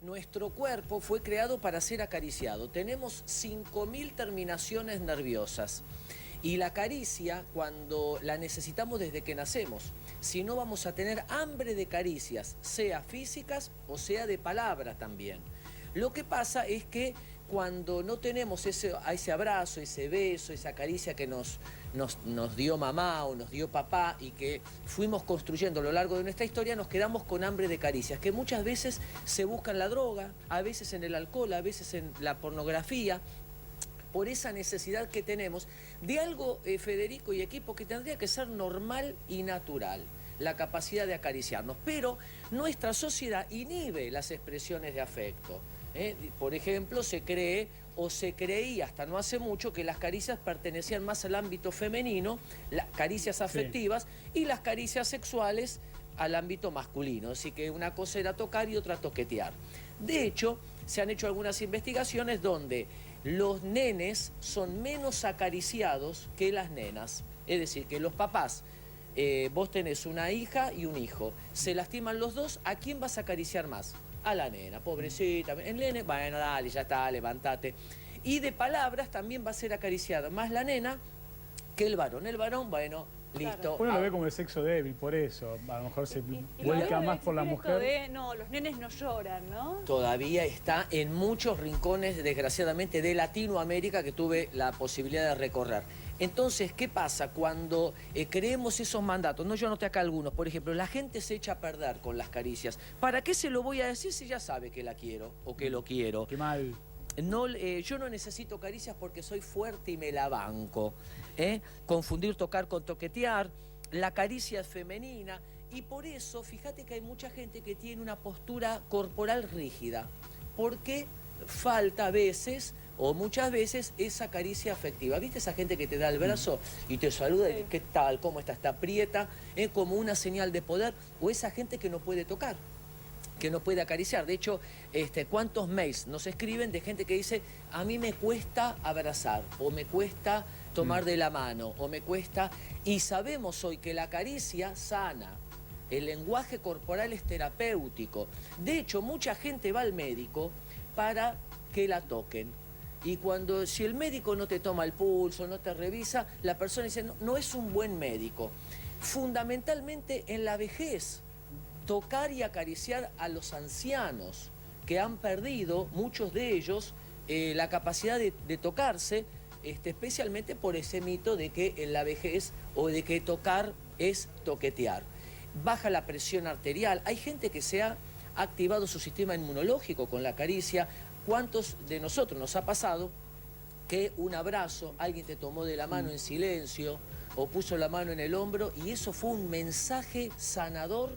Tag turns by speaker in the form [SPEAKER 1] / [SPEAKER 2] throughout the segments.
[SPEAKER 1] nuestro cuerpo fue creado para ser acariciado. Tenemos 5000 terminaciones nerviosas. Y la caricia, cuando la necesitamos desde que nacemos, si no vamos a tener hambre de caricias, sea físicas o sea de palabras también. Lo que pasa es que cuando no tenemos ese abrazo, ese beso, esa caricia que nos dio mamá o nos dio papá y que fuimos construyendo a lo largo de nuestra historia, nos quedamos con hambre de caricias, que muchas veces se busca en la droga, a veces en el alcohol, a veces en la pornografía, por esa necesidad que tenemos de algo, Federico y equipo, que tendría que ser normal y natural, la capacidad de acariciarnos. Pero nuestra sociedad inhibe las expresiones de afecto. Por ejemplo, se cree o se creía hasta no hace mucho que las caricias pertenecían más al ámbito femenino, las caricias afectivas, sí, y las caricias sexuales al ámbito masculino. Así que una cosa era tocar y otra toquetear. De hecho, se han hecho algunas investigaciones donde los nenes son menos acariciados que las nenas. Es decir, que los papás, vos tenés una hija y un hijo, se lastiman los dos, ¿a quién vas a acariciar más? A la nena, pobrecita. El nene, bueno, dale, ya está, levántate. Y de palabras también va a ser acariciada más la nena que el varón. El varón, bueno, listo.
[SPEAKER 2] Uno lo ve como el sexo débil, por eso. A lo mejor se vuelca más por la mujer.
[SPEAKER 3] No, los nenes no lloran, ¿no?
[SPEAKER 1] Todavía está en muchos rincones, desgraciadamente, de Latinoamérica que tuve la posibilidad de recorrer. Entonces, ¿qué pasa cuando creemos esos mandatos? No, yo anoté acá algunos. Por ejemplo, la gente se echa a perder con las caricias. ¿Para qué se lo voy a decir si ya sabe que la quiero o que lo quiero?
[SPEAKER 2] Qué mal.
[SPEAKER 1] No, yo no necesito caricias porque soy fuerte y me la banco. Confundir tocar con toquetear, la caricia es femenina. Y por eso, fíjate que hay mucha gente que tiene una postura corporal rígida. Porque falta a veces, o muchas veces, esa caricia afectiva. ¿Viste esa gente que te da el brazo y te saluda? Sí. ¿Qué tal? ¿Cómo está? Está aprieta, como una señal de poder. O esa gente que no puede tocar, que no puede acariciar. De hecho, ¿cuántos mails nos escriben de gente que dice, a mí me cuesta abrazar, o me cuesta tomar de la mano, o me cuesta... Y sabemos hoy que la caricia sana, el lenguaje corporal es terapéutico. De hecho, mucha gente va al médico para que la toquen. Y si el médico no te toma el pulso, no te revisa, la persona dice, no, no es un buen médico. Fundamentalmente en la vejez, tocar y acariciar a los ancianos que han perdido, muchos de ellos, la capacidad de tocarse, especialmente por ese mito de que en la vejez o de que tocar es toquetear. Baja la presión arterial. Hay gente que se ha activado su sistema inmunológico con la caricia. ¿Cuántos de nosotros nos ha pasado que un abrazo, alguien te tomó de la mano en silencio o puso la mano en el hombro y eso fue un mensaje sanador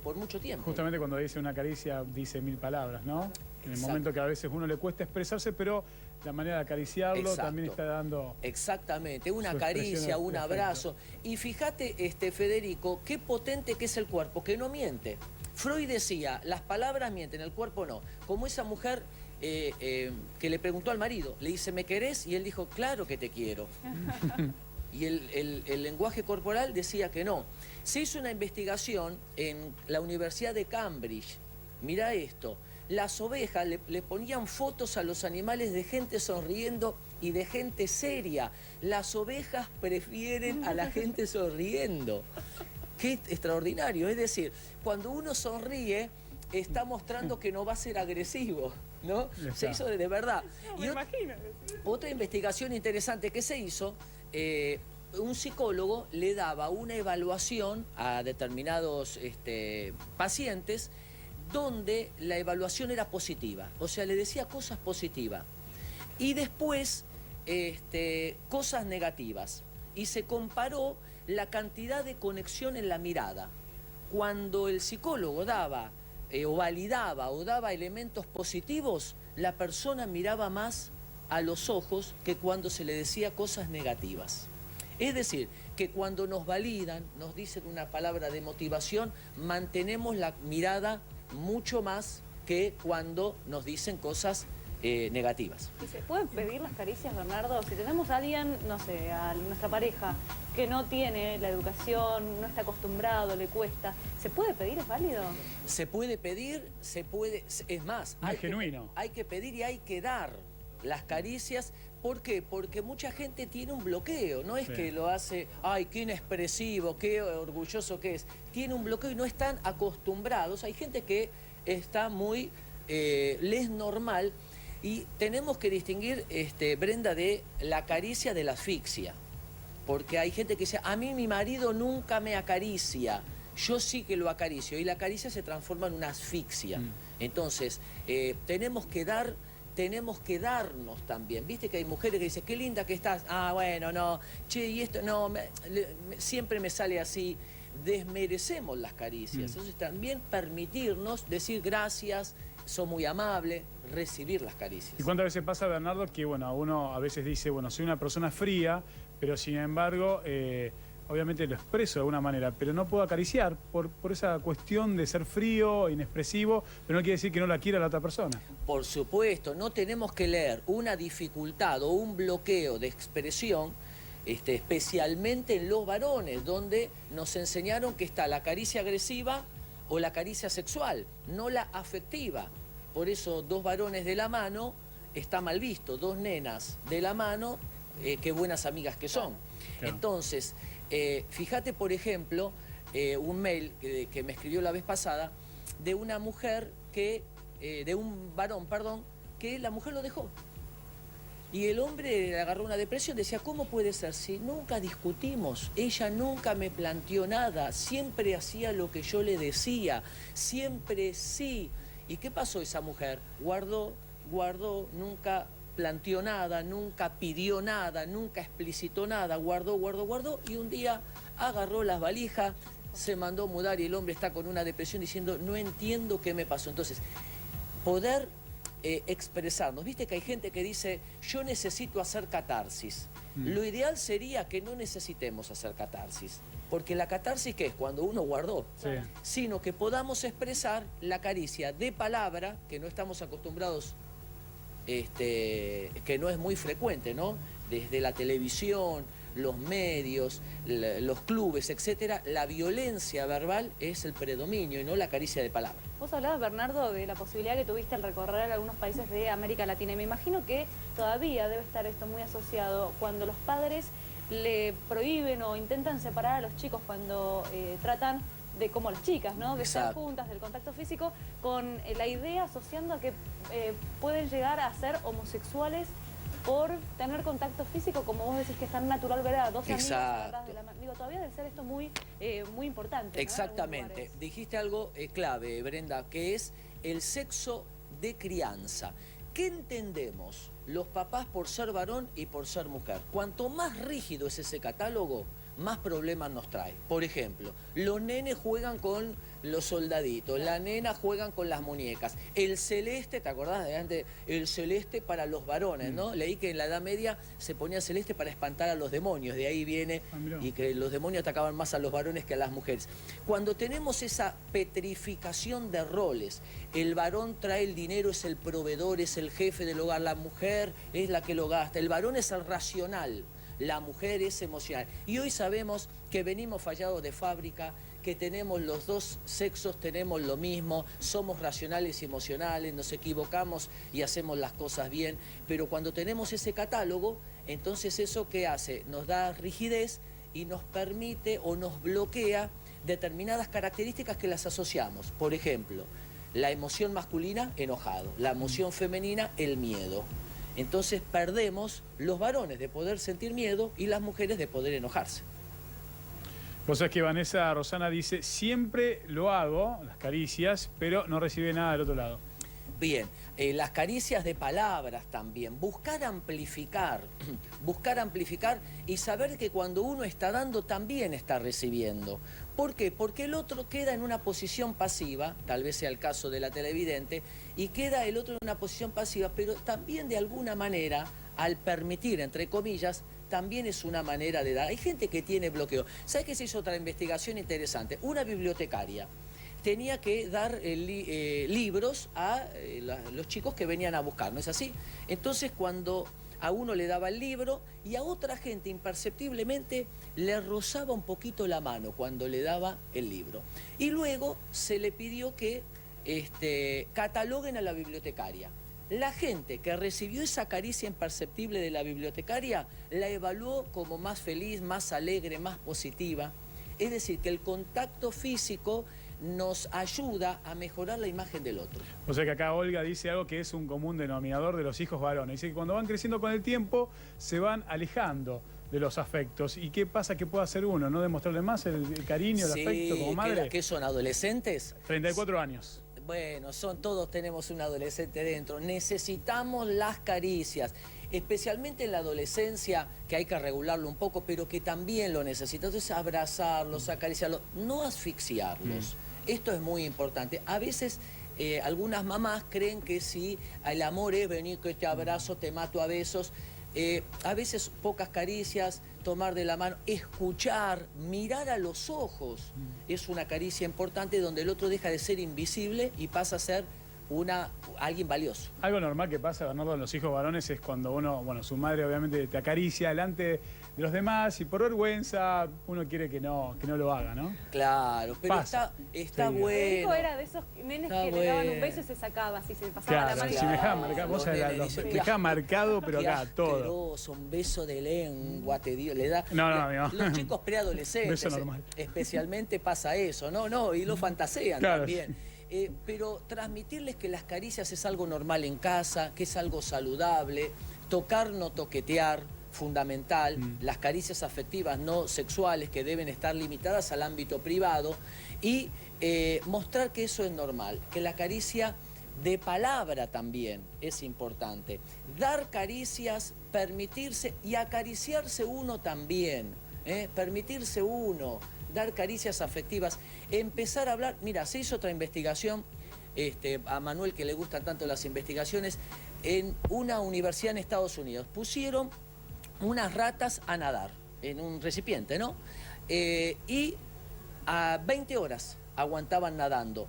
[SPEAKER 1] por mucho tiempo?
[SPEAKER 2] Justamente cuando dice una caricia dice 1000 palabras, ¿no? En el momento que a veces uno le cuesta expresarse, pero la manera de acariciarlo también está dando...
[SPEAKER 1] Exactamente, una caricia, un abrazo. Y fíjate, Federico, qué potente que es el cuerpo, que no miente. Freud decía, las palabras mienten, el cuerpo no. Como esa mujer que le preguntó al marido, le dice, ¿me querés? Y él dijo, claro que te quiero. Y el lenguaje corporal decía que no. Se hizo una investigación en la Universidad de Cambridge. Mira esto, las ovejas le ponían fotos a los animales de gente sonriendo y de gente seria. Las ovejas prefieren a la gente sonriendo. Qué extraordinario, es decir, cuando uno sonríe está mostrando que no va a ser agresivo, ¿no? Se hizo de verdad.
[SPEAKER 3] No, me imagino.
[SPEAKER 1] Otra investigación interesante que se hizo, un psicólogo le daba una evaluación a determinados pacientes donde la evaluación era positiva, o sea, le decía cosas positivas y después cosas negativas y se comparó la cantidad de conexión en la mirada. Cuando el psicólogo daba o validaba o daba elementos positivos, la persona miraba más a los ojos que cuando se le decía cosas negativas. Es decir, que cuando nos validan, nos dicen una palabra de motivación, mantenemos la mirada mucho más que cuando nos dicen cosas negativas.
[SPEAKER 3] ¿Y se pueden pedir las caricias, Bernardo? Si tenemos a alguien, no sé, a nuestra pareja, que no tiene la educación, no está acostumbrado, le cuesta, ¿se puede pedir? ¿Es válido?
[SPEAKER 1] Se puede pedir, se puede... Es más,
[SPEAKER 2] Muy genuino.
[SPEAKER 1] Hay que pedir y hay que dar las caricias. ¿Por qué? Porque mucha gente tiene un bloqueo. No es que lo hace, ay, qué inexpresivo, qué orgulloso que es. Tiene un bloqueo y no están acostumbrados. Hay gente que está muy... le es normal. Y tenemos que distinguir, Brenda, de la caricia de la asfixia. Porque hay gente que dice, a mí mi marido nunca me acaricia, yo sí que lo acaricio. Y la caricia se transforma en una asfixia. Entonces, tenemos que darnos también. Viste que hay mujeres que dicen, qué linda que estás. Ah, bueno, no, che, y esto, no, siempre me sale así. Desmerecemos las caricias. Entonces, también permitirnos decir gracias, sos muy amable, recibir las caricias.
[SPEAKER 2] ¿Y cuántas veces pasa, Bernardo, que bueno, uno a veces dice, bueno, soy una persona fría, pero sin embargo, obviamente lo expreso de alguna manera, pero no puedo acariciar por esa cuestión de ser frío, inexpresivo, pero no quiere decir que no la quiera la otra persona?
[SPEAKER 1] Por supuesto, no tenemos que leer una dificultad o un bloqueo de expresión, especialmente en los varones, donde nos enseñaron que está la caricia agresiva o la caricia sexual, no la afectiva. Por eso 2 varones de la mano está mal visto, 2 nenas de la mano, qué buenas amigas que son. Claro. Entonces, fíjate, por ejemplo, un mail que me escribió la vez pasada de una mujer que, de un varón, perdón, que la mujer lo dejó. Y el hombre le agarró una depresión, decía, ¿cómo puede ser? Si nunca discutimos, ella nunca me planteó nada, siempre hacía lo que yo le decía, siempre sí. ¿Y qué pasó esa mujer? Guardó, nunca planteó nada, nunca pidió nada, nunca explicitó nada, guardó, y un día agarró las valijas, se mandó mudar y el hombre está con una depresión diciendo, no entiendo qué me pasó. Entonces, poder expresarnos. Viste que hay gente que dice, yo necesito hacer catarsis. Lo ideal sería que no necesitemos hacer catarsis. Porque la catarsis, ¿qué es? Cuando uno guardó. Sí. Sino que podamos expresar la caricia de palabra, que no estamos acostumbrados, que no es muy frecuente, ¿no? Desde la televisión, los medios, los clubes, etcétera, la violencia verbal es el predominio y no la caricia de palabra.
[SPEAKER 3] Vos hablabas, Bernardo, de la posibilidad que tuviste al recorrer algunos países de América Latina. Y me imagino que todavía debe estar esto muy asociado cuando los padres le prohíben o intentan separar a los chicos cuando tratan de, como las chicas, ¿no? De estar juntas, del contacto físico, con la idea asociando a que pueden llegar a ser homosexuales por tener contacto físico, como vos decís que es tan natural ver a 2 amigos atrás de la mano. Digo, todavía debe ser esto muy importante, ¿no?
[SPEAKER 1] Exactamente. Dijiste algo clave, Brenda, que es el sexo de crianza. ¿Qué entendemos los papás por ser varón y por ser mujer? Cuanto más rígido es ese catálogo, más problemas nos trae. Por ejemplo, los nenes juegan con los soldaditos, las nenas juegan con las muñecas. El celeste, ¿te acordás de antes? El celeste para los varones, ¿no? Leí que en la Edad Media se ponía celeste para espantar a los demonios, de ahí viene, y que los demonios atacaban más a los varones que a las mujeres. Cuando tenemos esa petrificación de roles, el varón trae el dinero, es el proveedor, es el jefe del hogar, la mujer es la que lo gasta, el varón es el racional, la mujer es emocional. Y hoy sabemos que venimos fallados de fábrica, que tenemos los 2 sexos, tenemos lo mismo, somos racionales y emocionales, nos equivocamos y hacemos las cosas bien, pero cuando tenemos ese catálogo, entonces eso ¿qué hace? Nos da rigidez y nos permite o nos bloquea determinadas características que las asociamos. Por ejemplo, la emoción masculina, enojado, la emoción femenina, el miedo. Entonces perdemos los varones de poder sentir miedo y las mujeres de poder enojarse.
[SPEAKER 2] Vos sabés que Vanessa Rosana dice, siempre lo hago, las caricias, pero no recibe nada del otro lado.
[SPEAKER 1] Bien, las caricias de palabras también, buscar amplificar y saber que cuando uno está dando también está recibiendo. ¿Por qué? Porque el otro queda en una posición pasiva, tal vez sea el caso de la televidente, y queda el otro en una posición pasiva, pero también de alguna manera, al permitir, entre comillas, también es una manera de dar. Hay gente que tiene bloqueo. ¿Sabes qué se hizo otra investigación interesante? Una bibliotecaria tenía que dar libros a los chicos que venían a buscar, ¿no es así? Entonces cuando a uno le daba el libro y a otra gente imperceptiblemente le rozaba un poquito la mano cuando le daba el libro. Y luego se le pidió que cataloguen a la bibliotecaria. La gente que recibió esa caricia imperceptible de la bibliotecaria la evaluó como más feliz, más alegre, más positiva. Es decir, que el contacto físico nos ayuda a mejorar la imagen del otro.
[SPEAKER 2] O sea que acá Olga dice algo que es un común denominador de los hijos varones. Dice que cuando van creciendo con el tiempo se van alejando de los afectos. ¿Y qué pasa que puede hacer uno? ¿No demostrarle más el cariño, el afecto como madre?
[SPEAKER 1] ¿Qué son, adolescentes?
[SPEAKER 2] 34 años.
[SPEAKER 1] Bueno, todos tenemos un adolescente dentro. Necesitamos las caricias, especialmente en la adolescencia, que hay que regularlo un poco, pero que también lo necesita. Entonces, abrazarlos, acariciarlos, no asfixiarlos. Esto es muy importante. A veces algunas mamás creen que si el amor es venir, que te abrazo, te mato a besos. A veces pocas caricias, tomar de la mano, escuchar, mirar a los ojos es una caricia importante donde el otro deja de ser invisible y pasa a ser alguien valioso.
[SPEAKER 2] Algo normal que pasa, Bernardo, en los hijos varones es cuando uno, bueno, su madre obviamente te acaricia delante de los demás y por vergüenza uno quiere que no lo haga, ¿no?
[SPEAKER 1] Claro, pero
[SPEAKER 2] pasa.
[SPEAKER 1] está
[SPEAKER 2] Sí.
[SPEAKER 1] bueno.
[SPEAKER 3] Mi hijo era de esos nenes que le daban un beso y se sacaba, así se pasaba la mano.
[SPEAKER 2] Si me dejaba marcado, vos dejaba marcado, pero acá, todo.
[SPEAKER 1] Un beso de lengua, te dio, le da.
[SPEAKER 2] No.
[SPEAKER 1] Los chicos preadolescentes,
[SPEAKER 2] Beso normal.
[SPEAKER 1] especialmente pasa eso, no, y lo fantasean
[SPEAKER 2] Claro.
[SPEAKER 1] también. Pero transmitirles que las caricias es algo normal en casa, que es algo saludable, tocar, no toquetear, fundamental, las caricias afectivas no sexuales que deben estar limitadas al ámbito privado y mostrar que eso es normal, que la caricia de palabra también es importante. Dar caricias, permitirse y acariciarse uno también, permitirse uno, dar caricias afectivas, empezar a hablar. Mira, se hizo otra investigación, a Manuel que le gustan tanto las investigaciones, en una universidad en Estados Unidos. Pusieron unas ratas a nadar en un recipiente, ¿no? Y a 20 horas aguantaban nadando.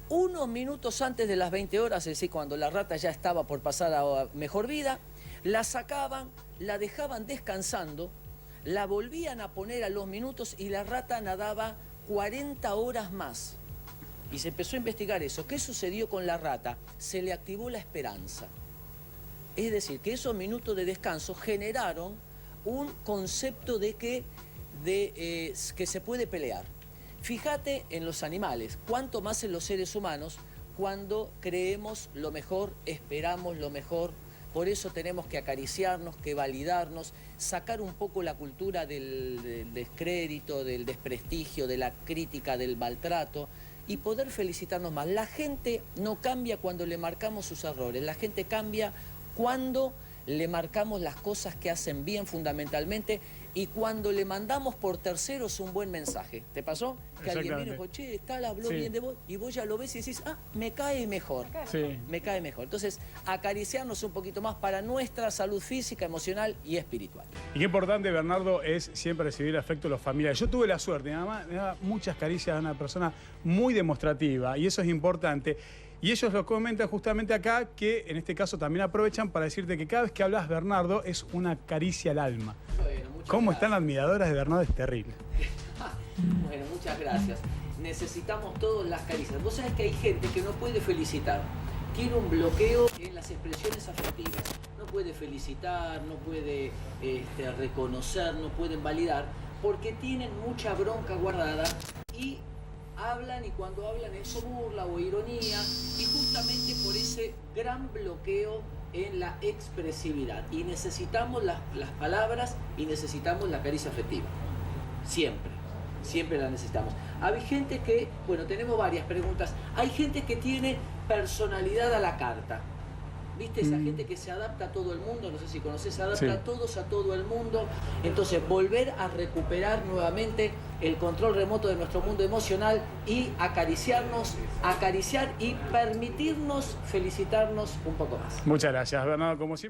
[SPEAKER 1] Unos minutos antes de las 20 horas, es decir, cuando la rata ya estaba por pasar a mejor vida, la sacaban, la dejaban descansando, la volvían a poner a los minutos y la rata nadaba 40 horas más. Y se empezó a investigar eso. ¿Qué sucedió con la rata? Se le activó la esperanza. Es decir, que esos minutos de descanso generaron un concepto de que se puede pelear. Fíjate en los animales, cuánto más en los seres humanos, cuando creemos lo mejor, esperamos lo mejor. Por eso tenemos que acariciarnos, que validarnos, sacar un poco la cultura del descrédito, del desprestigio, de la crítica, del maltrato y poder felicitarnos más. La gente no cambia cuando le marcamos sus errores, la gente cambia cuando le marcamos las cosas que hacen bien fundamentalmente y cuando le mandamos por terceros un buen mensaje. ¿Te pasó? Que alguien vino y dijo, che, tal habló bien de vos, y vos ya lo ves y decís, me cae mejor.
[SPEAKER 2] Sí.
[SPEAKER 1] Me cae mejor. Entonces, acariciarnos un poquito más para nuestra salud física, emocional y espiritual.
[SPEAKER 2] Y qué importante, Bernardo, es siempre recibir afecto de los familiares. Yo tuve la suerte, mi mamá me daba muchas caricias, una persona muy demostrativa, y eso es importante. Y ellos lo comentan justamente acá, que en este caso también aprovechan para decirte que cada vez que hablas, Bernardo, es una caricia al alma.
[SPEAKER 1] Bueno,
[SPEAKER 2] ¿Cómo están admiradoras de Bernardo? Es terrible.
[SPEAKER 1] Bueno, muchas gracias. Necesitamos todas las caricias. Vos sabés que hay gente que no puede felicitar. Tiene un bloqueo en las expresiones afectivas. No puede felicitar, no puede reconocer, no pueden validar, porque tienen mucha bronca guardada y hablan, y cuando hablan es burla o ironía, y justamente por ese gran bloqueo en la expresividad. Y necesitamos las palabras y necesitamos la caricia afectiva. Siempre la necesitamos. Hay gente que, bueno, tenemos varias preguntas. Hay gente que tiene personalidad a la carta. ¿Viste? Esa gente que se adapta a todo el mundo, no sé si conoces, se adapta a todos, a todo el mundo. Entonces, volver a recuperar nuevamente el control remoto de nuestro mundo emocional y acariciarnos, acariciar y permitirnos felicitarnos un poco más.
[SPEAKER 2] Muchas gracias, Bernardo, como siempre.